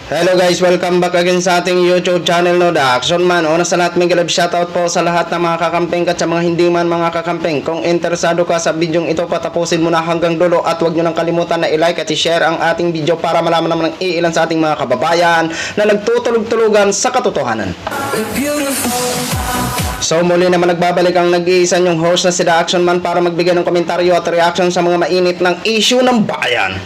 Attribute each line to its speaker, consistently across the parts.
Speaker 1: Hello guys, welcome back again sa ating YouTube channel, no, The Action Man. Una sa lahat, may galab shoutout po sa lahat ng mga kakampeng at sa mga hindi man mga kakampeng. Kung interesado ka sa bidyong ito, patapusin mo na hanggang dulo at huwag nyo nang kalimutan na i-like at i-share ang ating video para malaman naman ng iilan sa ating mga kababayan na nagtutulog-tulugan sa katotohanan. So muli naman nagbabalik ang nag-iisa yung host na si The Action Man para magbigay ng komentaryo at reaction sa mga mainit ng issue ng bayan.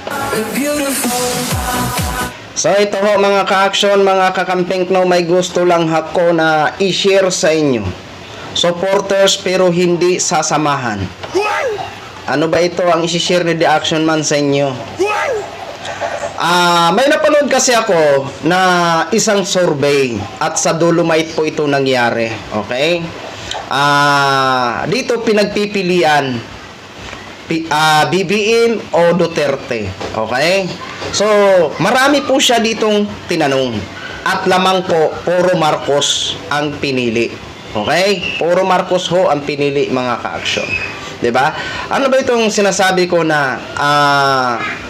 Speaker 1: So ito ho mga ka-action, mga kakamping, no, may gusto lang ako na i-share sa inyo. Supporters pero hindi sasamahan. Ano ba ito ang i-share ni The Action Man sa inyo? May napanood kasi ako na isang survey at sa Dolomite po ito nangyari. Okay? Dito pinagpipilian BBM o Duterte. Okay? So, marami po siya ditong tinanong. At lamang po, puro Marcos ang pinili. Okay? Puro Marcos ho ang pinili, mga ka-action. 'Di ba? Ano ba itong sinasabi ko na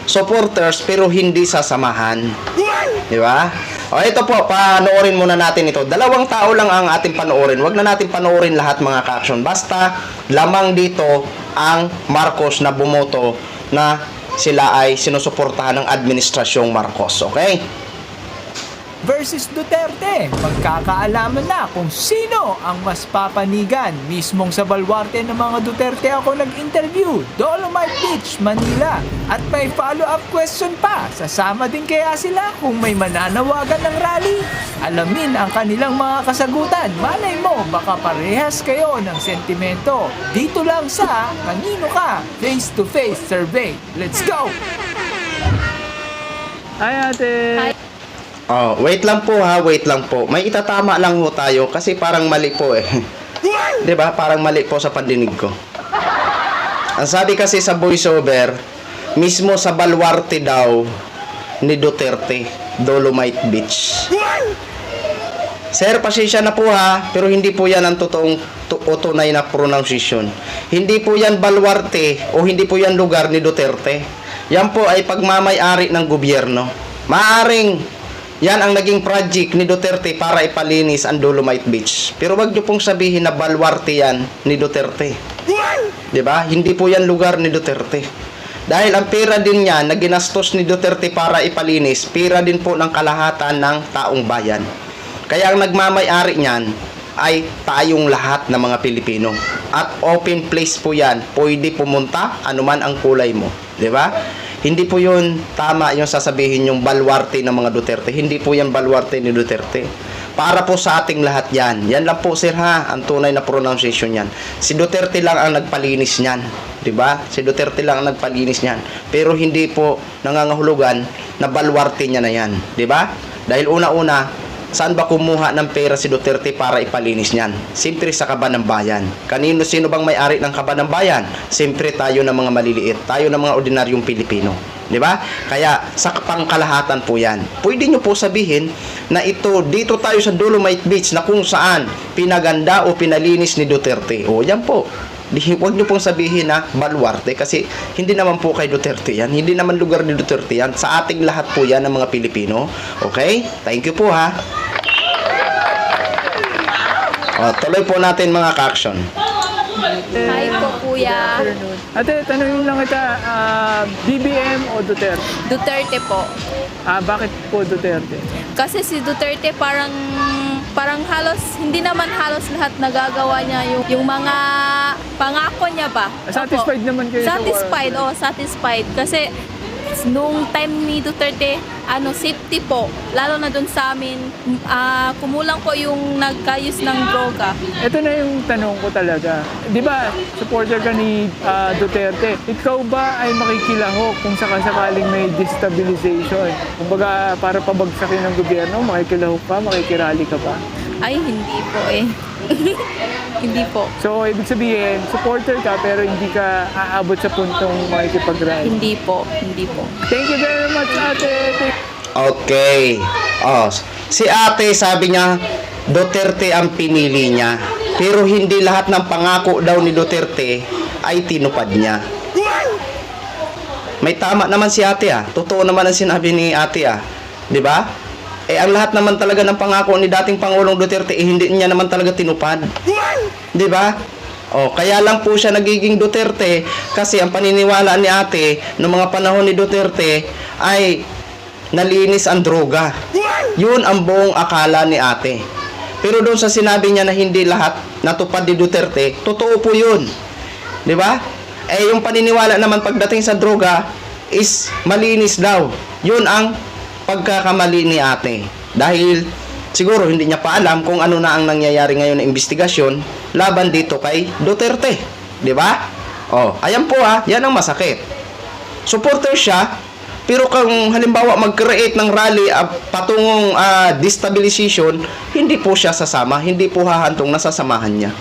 Speaker 1: supporters pero hindi sasamahan? 'Di ba? O ito po, panoorin muna natin ito. Dalawang tao lang ang ating panoorin. Huwag na natin panoorin lahat, mga ka-action. Basta lamang dito ang Marcos na bumoto na sila ay sinusuportahan ng administrasyong Marcos. Okay?
Speaker 2: Versus Duterte, magkakaalaman na kung sino ang mas papanigan. Mismong sa baluarte ng mga Duterte ako nag-interview, Dolomite Beach, Manila. At may follow-up question pa, sasama din kaya sila kung may mananawagan ng rally? Alamin ang kanilang mga kasagutan. Malay mo, baka parehas kayo ng sentimento. Dito lang sa Kanino Ka? Face-to-face survey. Let's go!
Speaker 3: Hi ate!
Speaker 4: Hi.
Speaker 1: Oh, wait lang po ha, wait lang po. May itatama lang ho tayo kasi parang mali po eh. 'Di ba? Parang mali po sa pandinig ko. Ang sabi kasi sa voiceover, mismo sa baluarte daw ni Duterte, Dolomite Beach. Sir, pasensya na po ha, pero hindi po yan ang totoong o tunay na pronunciation. Hindi po yan baluarte o hindi po yan lugar ni Duterte. Yan po ay pagmamay-ari ng gobyerno. Maaring yan ang naging project ni Duterte para ipalinis ang Dolomite Beach. Pero wag niyo pong sabihin na baluarte yan ni Duterte. 'Di ba? Hindi po yan lugar ni Duterte. Dahil ang pera din niyan na ginastos ni Duterte para ipalinis, pera din po ng kalahatan ng taong bayan. Kaya ang nagmamay-ari niyan ay tayong lahat ng mga Pilipino. At open place po yan. Pwede pumunta anuman ang kulay mo. 'Di ba? Hindi po yun tama yung sasabihin yung baluarte ng mga Duterte. Hindi po yan baluarte ni Duterte. Para po sa ating lahat yan. Yan lang po sir ha, ang tunay na pronunciation yan. Si Duterte lang ang nagpalinis niyan. 'Di ba? Si Duterte lang ang nagpalinis niyan. Pero hindi po nangangahulugan na baluarte niya na yan. 'Di ba? Dahil una-una, saan ba kumuha ng pera si Duterte para ipalinis niyan? Siyempre sa kaban ng bayan. Sino bang may-ari ng kaban ng bayan? Siyempre tayo ng mga maliliit. Tayo ng mga ordinaryong Pilipino. 'Di ba? Kaya sa pangkalahatan po yan. Pwede nyo po sabihin na dito tayo sa Dolomite Beach na kung saan pinaganda o pinalinis ni Duterte. O yan po. Huwag nyo pong sabihin na baluarte kasi hindi naman po kay Duterte yan. Hindi naman lugar ni Duterte yan. Sa ating lahat po yan ng mga Pilipino. Okay? Thank you po ha. Tuloy po natin mga ka-action.
Speaker 4: Hi po, kuya.
Speaker 3: Ate, tanungin lang kita, BBM o Duterte?
Speaker 4: Duterte po.
Speaker 3: Bakit po Duterte?
Speaker 4: Kasi si Duterte parang halos, hindi naman halos lahat nagagawa niya yung mga pangako niya ba?
Speaker 3: Satisfied
Speaker 4: Opo.
Speaker 3: naman kayo sa
Speaker 4: Satisfied, satisfied. Kasi nung time ni Duterte, safety po, lalo na dun sa amin, kumulang po yung nagkayos ng droga.
Speaker 3: Ito na yung tanong ko talaga. Di ba, supporter ka ni Duterte. Ikaw ba ay makikilahok kung sakasakaling may destabilization? Kumbaga, para pabagsakin ng gobyerno, makikilahok ka, makikirali ka ba?
Speaker 4: Ay, hindi po eh. Hindi po.
Speaker 3: So, ibig sabihin, supporter ka pero hindi ka aabot sa puntong makikipag-rally.
Speaker 4: Hindi po. Hindi po.
Speaker 3: Thank you very much, ate.
Speaker 1: Okay. Si ate sabi niya Duterte ang pinili niya. Pero hindi lahat ng pangako daw ni Duterte ay tinupad niya. May tama naman si ate ah. Totoo naman ang sinabi ni ate ah. 'Di ba? ang lahat naman talaga ng pangako ni dating Pangulong Duterte, hindi niya naman talaga tinupad. Di ba? Kaya lang po siya nagiging Duterte kasi ang paniniwala ni ate noong mga panahon ni Duterte ay nalinis ang droga. Yun ang buong akala ni ate. Pero doon sa sinabi niya na hindi lahat natupad ni Duterte, totoo po yun. Di ba? Yung paniniwala naman pagdating sa droga is malinis daw. Yun ang pagkakamali ni ate. Dahil siguro hindi niya pa alam kung ano na ang nangyayari ngayon na investigasyon laban dito kay Duterte. Di ba? Ayan po yan ang masakit. Supporter siya, pero kung halimbawa mag-create ng rally patungong destabilization, hindi po siya sasama, hindi po hahantong nasasamahan niya.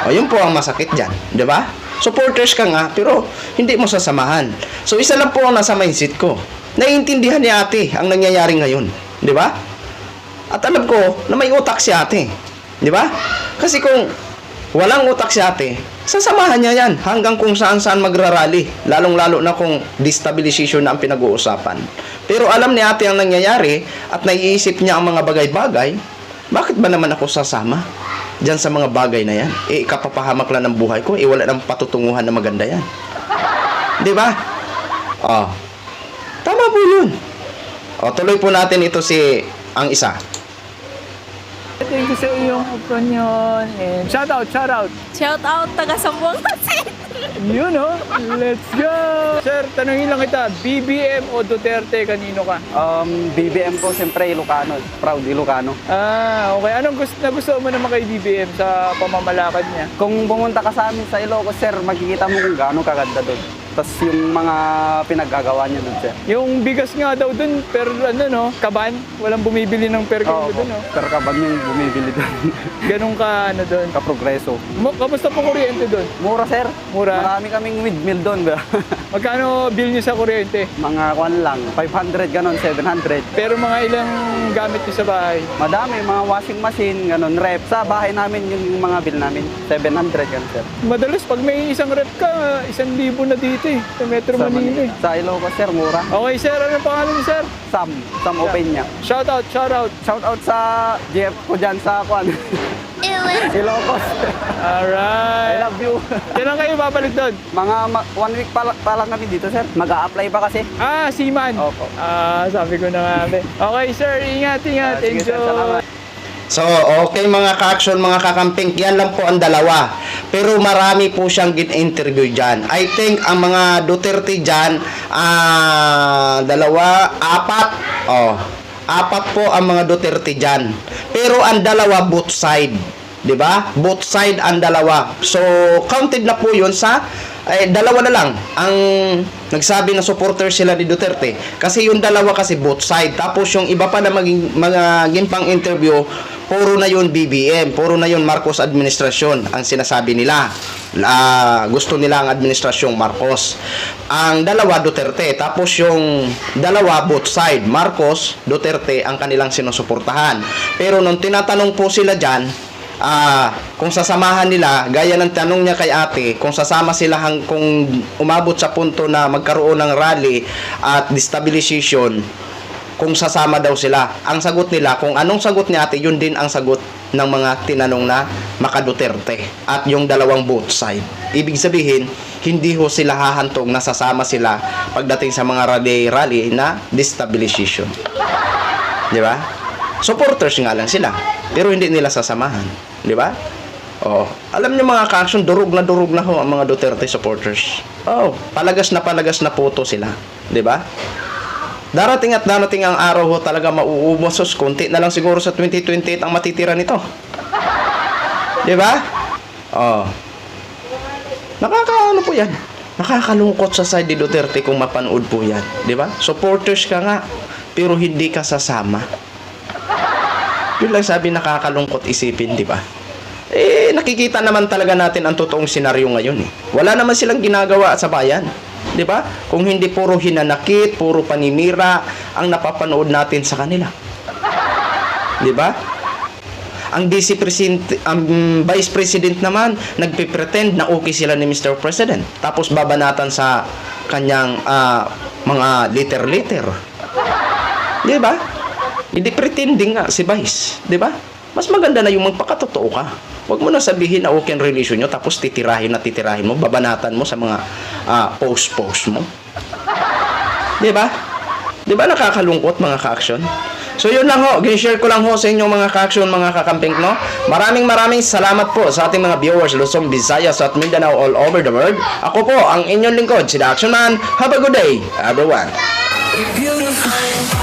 Speaker 1: Yun po ang masakit dyan, di ba? Supporters ka nga, pero hindi mo sasamahan. So, isa lang po ang nasa mindset ko. Naiintindihan ni ate ang nangyayari ngayon, di ba? At alam ko na may utak si ate, di ba? Kasi kung walang utak si ate, sasamahan niya yan hanggang kung saan-saan magrarally, lalong-lalo na kung destabilization na ang pinag-uusapan. Pero alam ni ate ang nangyayari at naiisip niya ang mga bagay-bagay, bakit ba naman ako sasama dyan sa mga bagay na yan? Ikapapahamak lang ng buhay ko, wala ng patutunguhan na maganda yan. Di ba? Tama po yun. Tuloy po natin ito ang isa.
Speaker 3: Thank you sa iyong opinion. And shout out.
Speaker 4: Shout out taga Sambuanga City.
Speaker 3: Yun let's go! Sir, tanungin lang kita, BBM o Duterte, kanino ka?
Speaker 5: BBM po, siyempre Ilocano. Proud Ilocano.
Speaker 3: Okay. Anong gusto mo naman kay BBM sa pamamalakad niya?
Speaker 5: Kung pumunta ka sa amin sa Ilocos, sir, makikita mo kung gaano kaganda doon. Tapos yung mga pinaggagawa niya doon, sir.
Speaker 3: Yung bigas nga daw dun, per kaban, walang bumibili ng per kilo dun,
Speaker 5: Per kaban yung bumibili doon.
Speaker 3: Ganun ka, dun.
Speaker 5: Kaprogreso.
Speaker 3: Kamusta po kuryente dun?
Speaker 5: Mura, sir.
Speaker 3: Mura?
Speaker 5: Marami kaming windmill doon.
Speaker 3: Magkano bill niyo sa kuryente?
Speaker 5: Mga kwan lang, 500 ganon, 700.
Speaker 3: Pero mga ilang gamit niyo sa bahay?
Speaker 5: Madami, mga washing machine, ganon, rep. Sa bahay namin yung mga bill namin, 700 ganon, sir.
Speaker 3: Madalas pag may isang rep ka, 1,000 na dito sa Metro Manila.
Speaker 5: Sa Ilocos, sir, mura.
Speaker 3: Okay, sir. Ano pangalan niyo, sir?
Speaker 5: Sam Opeña.
Speaker 3: Shout out.
Speaker 5: Shout out sa GF ko dyan sa kwan. Ilocos. I
Speaker 3: Alright.
Speaker 5: love you.
Speaker 3: Kailan kayo babalik doon?
Speaker 5: Mga 1 week pa lang kami dito, sir. Mag-a-apply pa kasi.
Speaker 3: Seaman.
Speaker 5: Opo.
Speaker 3: Sabi ko na nga. Okay, sir. Ingat.
Speaker 5: Sige, sir,
Speaker 3: Enjoy.
Speaker 5: salamat.
Speaker 1: So, okay mga ka-action, mga kakamping, yan lang po ang dalawa. Pero marami po siyang gin-interview dyan. I think ang mga Duterte dyan, apat po ang mga Duterte dyan. Pero ang dalawa, both side. Diba? Both side ang dalawa. So, counted na po yun sa dalawa na lang ang nagsabi na supporter sila ni Duterte. Kasi yung dalawa kasi both side. Tapos yung iba pa na mga gimpang interview, puro na yun BBM, puro na yun Marcos administrasyon ang sinasabi nila. Gusto nila ang administrasyong Marcos. Ang dalawa Duterte. Tapos yung dalawa both side, Marcos, Duterte ang kanilang sinusuportahan. Pero nung tinatanong po sila dyan, kung sasamahan nila, gaya ng tanong niya kay ate, kung sasama sila kung umabot sa punto na magkaroon ng rally at destabilization, kung sasama daw sila. Ang sagot nila, kung anong sagot ni ate, yun din ang sagot ng mga tinanong na maka-Duterte at yung dalawang both side. Ibig sabihin, hindi ho sila hahantong na sasama sila pagdating sa mga rally na destabilization. Di ba? Supporters nga lang sila, pero hindi nila sasamahan. Di ba? Alam niyo mga ka-action, durog na ho ang mga Duterte supporters. Palagas na po to sila. Di ba? Darating ang araw ho talaga mauubos. Kunti na lang siguro sa 2028 ang matitira nito. Di ba? Nakakaano po yan. Nakakalungkot sa side ni Duterte kung mapanood po yan. Di ba? Supporters ka nga, pero hindi ka sasama. Yun lang sabi, nakakalungkot isipin, di ba? Nakikita naman talaga natin ang totoong senaryo ngayon. Wala naman silang ginagawa sa bayan. Di ba? Kung hindi puro hinanakit, puro paninira ang napapanood natin sa kanila. Di ba? Ang Vice President naman, nagpipretend na okay sila ni Mr. President. Tapos babanatan sa kanyang mga liter-liter. Di ba? Hindi pretending nga si Vice. Di ba? Mas maganda na yung magpakatotoo ka. Huwag mo na sabihin na okay ang relasyon nyo, tapos titirahin mo, babanatan mo sa mga post-post mo. Di ba? Di ba nakakalungkot mga ka-action? So yun lang ho, gin-share ko lang ho sa inyong mga ka-action, mga kakamping, no? Maraming salamat po sa ating mga viewers, Luzon, Visayas at Mindanao all over the world. Ako po ang inyong lingkod, si The Action Man. Have a good day, everyone.
Speaker 6: Beautiful.